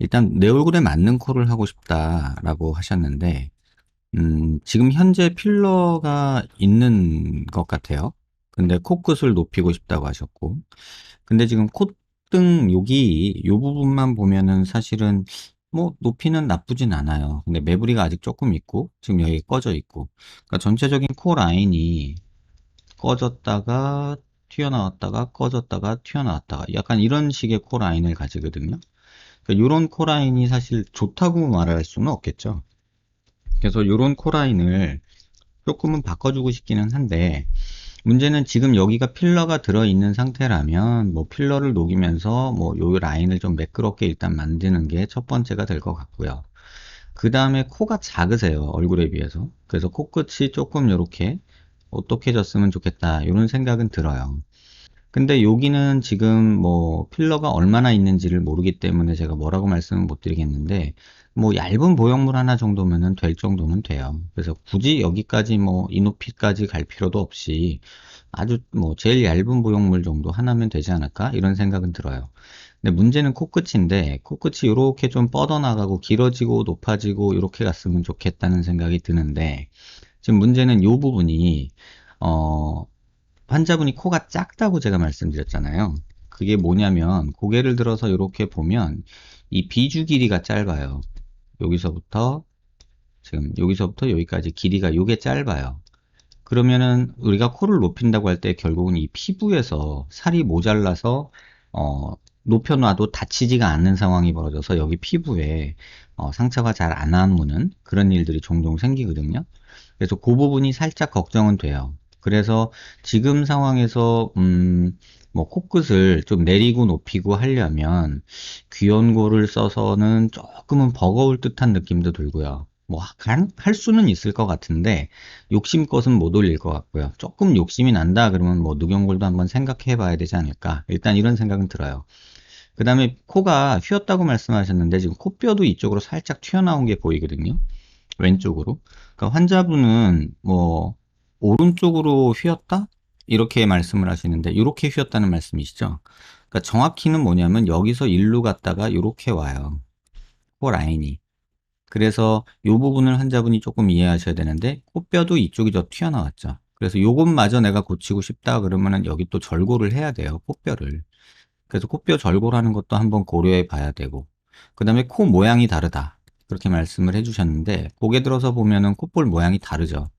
일단 내 얼굴에 맞는 코를 하고 싶다라고 하셨는데, 지금 현재 필러가 있는 것 같아요. 근데 코끝을 높이고 싶다고 하셨고, 근데 지금 콧등 여기 요 부분만 보면은 사실은 뭐 높이는 나쁘진 않아요. 근데 매부리가 아직 조금 있고, 지금 여기 꺼져 있고, 그러니까 전체적인 코 라인이 꺼졌다가 튀어나왔다가 꺼졌다가 튀어나왔다가 약간 이런 식의 코 라인을 가지거든요. 그러니까 이런 코 라인이 사실 좋다고 말할 수는 없겠죠. 그래서 이런 코 라인을 조금은 바꿔주고 싶기는 한데, 문제는 지금 여기가 필러가 들어있는 상태라면 뭐 필러를 녹이면서 뭐 요 라인을 좀 매끄럽게 일단 만드는 게 첫 번째가 될 것 같고요. 그 다음에 코가 작으세요, 얼굴에 비해서. 그래서 코끝이 조금 이렇게 오똑해졌으면 좋겠다 이런 생각은 들어요. 근데 여기는 지금 뭐 필러가 얼마나 있는지를 모르기 때문에 제가 뭐라고 말씀은 못 드리겠는데, 뭐 얇은 보형물 하나 정도면은 될 정도는 돼요. 그래서 굳이 여기까지 뭐 이 높이까지 갈 필요도 없이 아주 뭐 제일 얇은 보형물 정도 하나면 되지 않을까 이런 생각은 들어요. 근데 문제는 코끝인데, 코끝이 이렇게 좀 뻗어나가고 길어지고 높아지고 이렇게 갔으면 좋겠다는 생각이 드는데, 지금 문제는 이 부분이 어 환자분이 코가 작다고 제가 말씀드렸잖아요. 그게 뭐냐면 고개를 들어서 이렇게 보면 이 비주 길이가 짧아요. 여기서부터 지금 여기서부터 여기까지 길이가 요게 짧아요. 그러면은 우리가 코를 높인다고 할 때 결국은 이 피부에서 살이 모자라서 어 높여놔도 다치지가 않는 상황이 벌어져서 여기 피부에 상처가 잘 안 나무는 그런 일들이 종종 생기거든요. 그래서 그 부분이 살짝 걱정은 돼요. 그래서 지금 상황에서 뭐 코끝을 좀 내리고 높이고 하려면 귀연고를 써서는 조금은 버거울 듯한 느낌도 들고요. 뭐 할 수는 있을 것 같은데 욕심껏은 못 올릴 것 같고요. 조금 욕심이 난다 그러면 뭐 누경골도 한번 생각해 봐야 되지 않을까. 일단 이런 생각은 들어요. 그 다음에 코가 휘었다고 말씀하셨는데 지금 코뼈도 이쪽으로 살짝 튀어나온 게 보이거든요. 왼쪽으로. 그러니까 환자분은 뭐 오른쪽으로 휘었다? 이렇게 말씀을 하시는데 이렇게 휘었다는 말씀이시죠? 그러니까 정확히는 뭐냐면 여기서 일로 갔다가 이렇게 와요. 코 라인이. 그래서 이 부분을 환자분이 조금 이해하셔야 되는데 코뼈도 이쪽이 더 튀어나왔죠. 그래서 요것마저 내가 고치고 싶다 그러면은 여기 또 절골을 해야 돼요. 코뼈를. 그래서 코뼈 절골하는 것도 한번 고려해 봐야 되고, 그 다음에 코 모양이 다르다. 그렇게 말씀을 해주셨는데, 고개 들어서 보면은 콧볼 모양이 다르죠.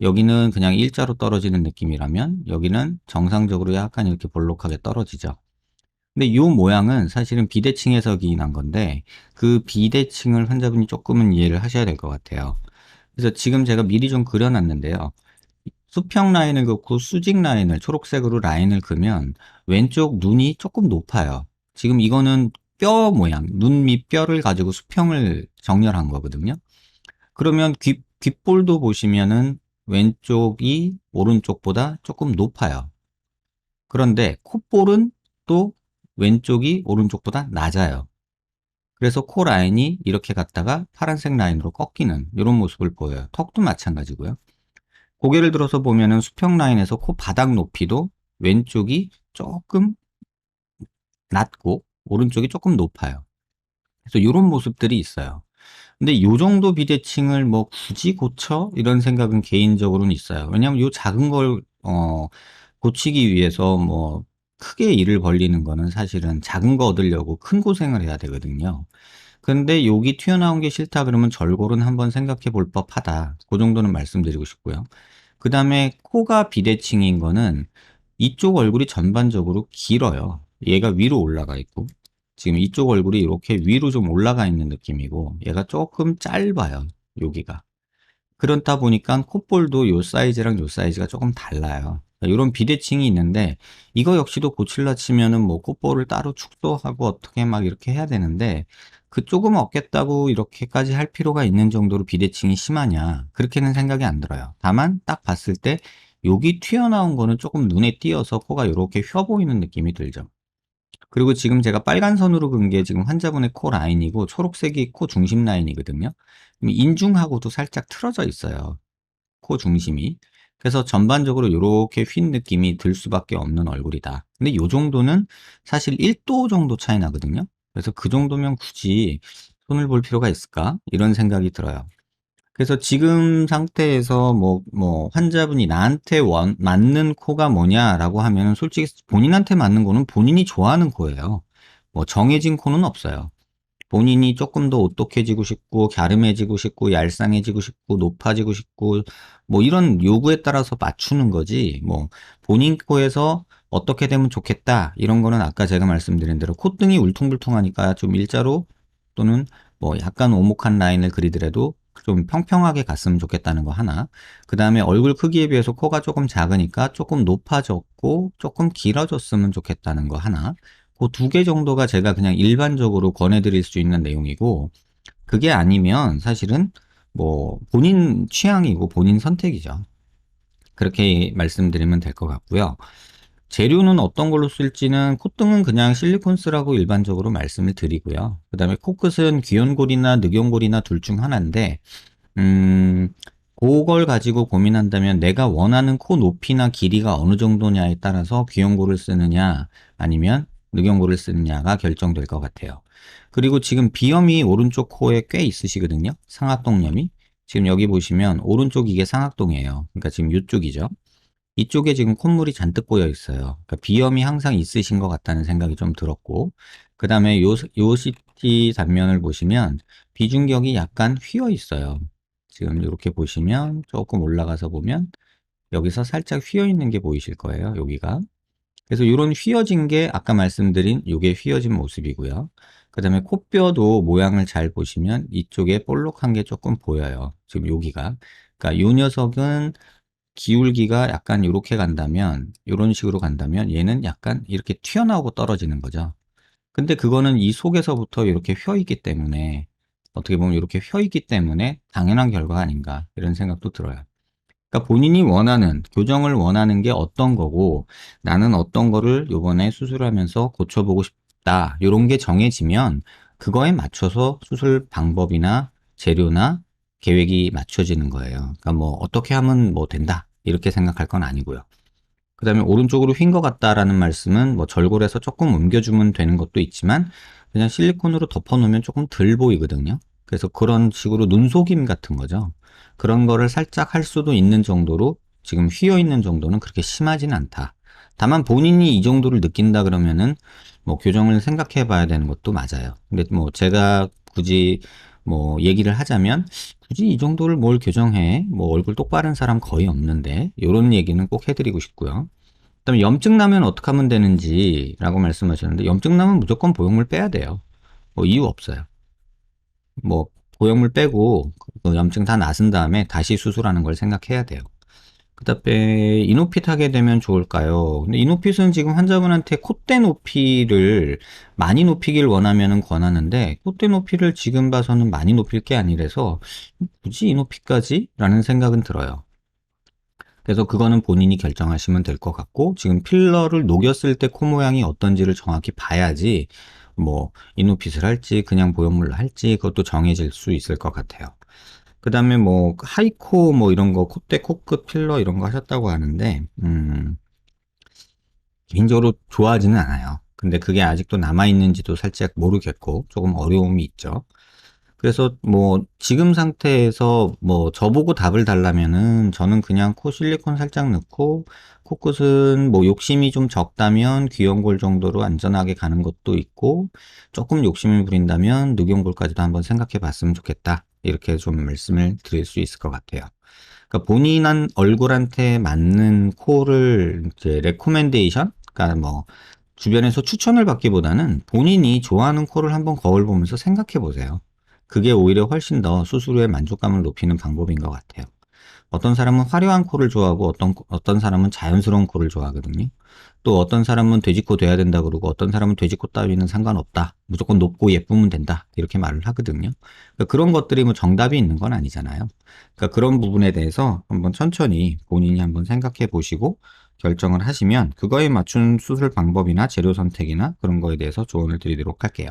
여기는 그냥 일자로 떨어지는 느낌이라면, 여기는 정상적으로 약간 이렇게 볼록하게 떨어지죠. 근데 이 모양은 사실은 비대칭에서 기인한 건데, 그 비대칭을 환자분이 조금은 이해를 하셔야 될 것 같아요. 그래서 지금 제가 미리 좀 그려놨는데요. 수평 라인을 긋고 수직 라인을 초록색으로 라인을 그으면 왼쪽 눈이 조금 높아요. 지금 이거는 뼈 모양, 눈 밑 뼈를 가지고 수평을 정렬한 거거든요. 그러면 귓볼도 보시면은 왼쪽이 오른쪽보다 조금 높아요. 그런데 콧볼은 또 왼쪽이 오른쪽보다 낮아요. 그래서 코 라인이 이렇게 갔다가 파란색 라인으로 꺾이는 이런 모습을 보여요. 턱도 마찬가지고요. 고개를 들어서 보면은 수평 라인에서 코 바닥 높이도 왼쪽이 조금 낮고 오른쪽이 조금 높아요. 그래서 이런 모습들이 있어요. 근데 요 정도 비대칭을 뭐 굳이 고쳐? 이런 생각은 개인적으로는 있어요. 왜냐하면 요 작은 걸 고치기 위해서 뭐 크게 일을 벌리는 거는 사실은 작은 거 얻으려고 큰 고생을 해야 되거든요. 근데 여기 튀어나온 게 싫다 그러면 절골은 한번 생각해 볼 법하다. 그 정도는 말씀드리고 싶고요. 그 다음에 코가 비대칭인 거는 이쪽 얼굴이 전반적으로 길어요. 얘가 위로 올라가 있고, 지금 이쪽 얼굴이 이렇게 위로 좀 올라가 있는 느낌이고, 얘가 조금 짧아요. 여기가. 그렇다 보니까 콧볼도 요 사이즈랑 요 사이즈가 조금 달라요. 이런 비대칭이 있는데, 이거 역시도 고칠라 치면은 뭐 콧볼을 따로 축소하고 어떻게 막 이렇게 해야 되는데, 그 조금 없겠다고 이렇게까지 할 필요가 있는 정도로 비대칭이 심하냐? 그렇게는 생각이 안 들어요. 다만 딱 봤을 때 여기 튀어나온 거는 조금 눈에 띄어서 코가 이렇게 휘어 보이는 느낌이 들죠. 그리고 지금 제가 빨간 선으로 그은 게 지금 환자분의 코 라인이고 초록색이 코 중심 라인이거든요. 인중하고도 살짝 틀어져 있어요. 코 중심이. 그래서 전반적으로 이렇게 휜 느낌이 들 수밖에 없는 얼굴이다. 근데 이 정도는 사실 1도 정도 차이 나거든요. 그래서 그 정도면 굳이 손을 볼 필요가 있을까? 이런 생각이 들어요. 그래서 지금 상태에서 환자분이 나한테 맞는 코가 뭐냐라고 하면은 솔직히 본인한테 맞는 코는 본인이 좋아하는 코예요. 뭐 정해진 코는 없어요. 본인이 조금 더 오똑해지고 싶고, 갸름해지고 싶고, 얄쌍해지고 싶고, 높아지고 싶고, 뭐 이런 요구에 따라서 맞추는 거지, 뭐, 본인 코에서 어떻게 되면 좋겠다, 이런 거는 아까 제가 말씀드린 대로 콧등이 울퉁불퉁하니까 좀 일자로 또는 뭐 약간 오목한 라인을 그리더라도 좀 평평하게 갔으면 좋겠다는 거 하나. 그 다음에 얼굴 크기에 비해서 코가 조금 작으니까 조금 높아졌고, 조금 길어졌으면 좋겠다는 거 하나. 그 두 개 정도가 제가 그냥 일반적으로 권해드릴 수 있는 내용이고, 그게 아니면 사실은 뭐 본인 취향이고 본인 선택이죠. 그렇게 말씀드리면 될 것 같고요. 재료는 어떤 걸로 쓸지는 콧등은 그냥 실리콘 쓰라고 일반적으로 말씀을 드리고요. 그 다음에 코끝은 귀연골이나 늑연골이나 둘 중 하나인데, 음, 그걸 가지고 고민한다면 내가 원하는 코 높이나 길이가 어느 정도냐에 따라서 귀연골을 쓰느냐 아니면 늑연골을 쓰느냐가 결정될 것 같아요. 그리고 지금 비염이 오른쪽 코에 꽤 있으시거든요. 상악동염이. 지금 여기 보시면 오른쪽 이게 상악동이에요. 그러니까 지금 이쪽이죠. 이쪽에 지금 콧물이 잔뜩 고여 있어요. 그러니까 비염이 항상 있으신 것 같다는 생각이 좀 들었고, 그 다음에 요 CT 단면을 보시면 비중격이 약간 휘어 있어요. 지금 이렇게 보시면 조금 올라가서 보면 여기서 살짝 휘어 있는 게 보이실 거예요. 여기가. 그래서 이런 휘어진 게 아까 말씀드린 요게 휘어진 모습이고요. 그 다음에 코뼈도 모양을 잘 보시면 이쪽에 볼록한 게 조금 보여요. 지금 여기가. 그러니까 요 녀석은 기울기가 약간 이렇게 간다면, 이런 식으로 간다면 얘는 약간 이렇게 튀어나오고 떨어지는 거죠. 근데 그거는 이 속에서부터 이렇게 휘어 있기 때문에, 어떻게 보면 이렇게 휘어 있기 때문에 당연한 결과가 아닌가 이런 생각도 들어요. 그러니까 본인이 원하는, 교정을 원하는 게 어떤 거고, 나는 어떤 거를 요번에 수술하면서 고쳐보고 싶다, 요런 게 정해지면 그거에 맞춰서 수술 방법이나 재료나 계획이 맞춰지는 거예요. 그러니까 뭐 어떻게 하면 뭐 된다 이렇게 생각할 건 아니고요. 그 다음에 오른쪽으로 휜 것 같다라는 말씀은 뭐 절골해서 조금 옮겨주면 되는 것도 있지만 그냥 실리콘으로 덮어놓으면 조금 덜 보이거든요. 그래서 그런 식으로 눈속임 같은 거죠. 그런 거를 살짝 할 수도 있는 정도로 지금 휘어 있는 정도는 그렇게 심하진 않다. 다만 본인이 이 정도를 느낀다 그러면은 뭐 교정을 생각해 봐야 되는 것도 맞아요. 근데 뭐 제가 굳이 뭐 얘기를 하자면 굳이 이 정도를 뭘 교정해? 뭐 얼굴 똑바른 사람 거의 없는데 이런 얘기는 꼭 해드리고 싶고요. 그다음에 염증 나면 어떻게 하면 되는지라고 말씀하셨는데 염증 나면 무조건 보형물 빼야 돼요. 뭐 이유 없어요. 뭐 보형물 빼고 그 염증 다 나은 다음에 다시 수술하는 걸 생각해야 돼요. 그다음에 이노핏 하게 되면 좋을까요? 근데 이노핏은 지금 환자분한테 콧대 높이를 많이 높이길 원하면은 권하는데 콧대 높이를 지금 봐서는 많이 높일 게 아니라서 굳이 이노핏까지? 라는 생각은 들어요. 그래서 그거는 본인이 결정하시면 될 것 같고 지금 필러를 녹였을 때 코 모양이 어떤지를 정확히 봐야지 뭐 이노핏을 할지 그냥 보형물로 할지 그것도 정해질 수 있을 것 같아요. 그 다음에 뭐 하이코 뭐 이런 거 콧대 코끝 필러 이런 거 하셨다고 하는데 개인적으로 좋아하지는 않아요. 근데 그게 아직도 남아있는지도 살짝 모르겠고 조금 어려움이 있죠. 그래서 뭐 지금 상태에서 뭐 저보고 답을 달라면은 저는 그냥 코 실리콘 살짝 넣고 코끝은 뭐 욕심이 좀 적다면 귀연골 정도로 안전하게 가는 것도 있고 조금 욕심을 부린다면 늑연골까지도 한번 생각해 봤으면 좋겠다. 이렇게 좀 말씀을 드릴 수 있을 것 같아요. 그러니까 본인 얼굴한테 맞는 코를 이제 레코멘데이션, 그러니까 뭐 주변에서 추천을 받기보다는 본인이 좋아하는 코를 한번 거울 보면서 생각해 보세요. 그게 오히려 훨씬 더 수술 후에 만족감을 높이는 방법인 것 같아요. 어떤 사람은 화려한 코를 좋아하고 어떤 사람은 자연스러운 코를 좋아하거든요. 또 어떤 사람은 돼지코 돼야 된다 그러고 어떤 사람은 돼지코 따위는 상관없다. 무조건 높고 예쁘면 된다. 이렇게 말을 하거든요. 그러니까 그런 것들이 뭐 정답이 있는 건 아니잖아요. 그러니까 그런 부분에 대해서 한번 천천히 본인이 한번 생각해 보시고 결정을 하시면 그거에 맞춘 수술 방법이나 재료 선택이나 그런 거에 대해서 조언을 드리도록 할게요.